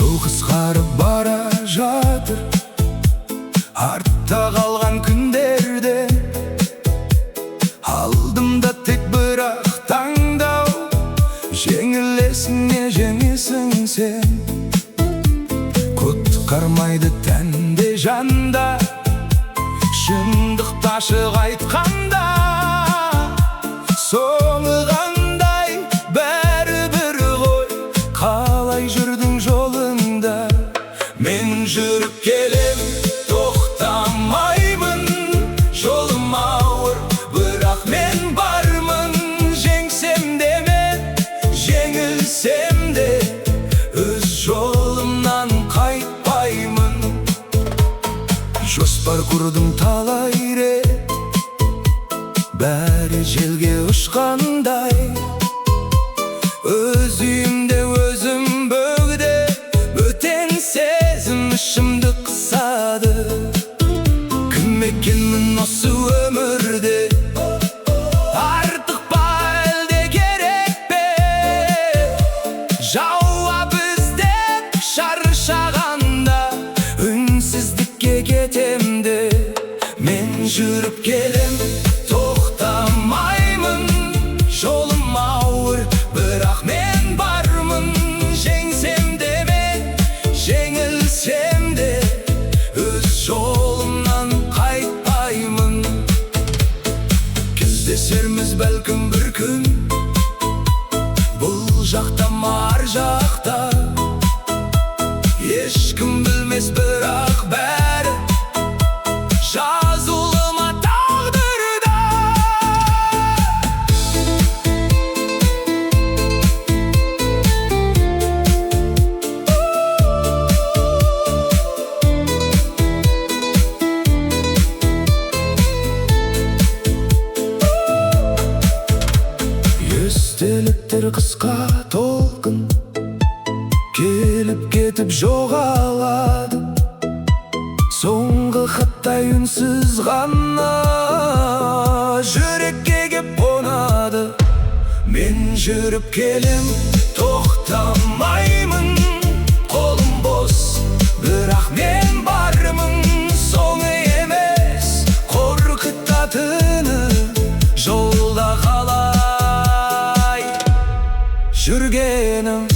Жол қысқарып бара жатыр артта қалған күндерден. Алдымда тек бірақ таңдау, жеңілесің не жеңесің сен. Құтқармайды тәнде жанда, шындықты ашық айтқанда. Соңы қандай бәрібір ғой, қалай жүрдің жолыңда. Мен жүріп келем, тоқтамаймын, жолым ауыр, бірақ мен бармын. Жеңсем де мен, жеңілсем де, өз жолымнан қайтпаймын. Жоспар құрдым талай рет, бәрі желге ұшқандай. Өз үйімде өзім бөгде, бөтен сезім ішімді қысады. Кім екенмін осы өмірде, артық па әлде керек пе? Жауап іздеп шаршағанда, үнсіздікке кетемде. Мен жүріп келем, тоқтамаймын, жолым ауыр, бірақ мен бармын. Жеңсем де мен, жеңілсем де, өз жолымнан қайтпаймын. Кездесерміз бәлкім бір күн, бұл жақта ма ар жақта. Ешкім білмес, бірақ бәрі жазулы ма тағдырда. Естеліктер қысқа толқын, келіп кетіп жоғалады. Соңғы хаттай үнсіз ғана жүрекке кеп қонады. Мен жүріп келем, тоқтамаймын, қолым бос, бірақ мен бармын. Соңы емес қорқытатыны, жолда қалай жүргенім.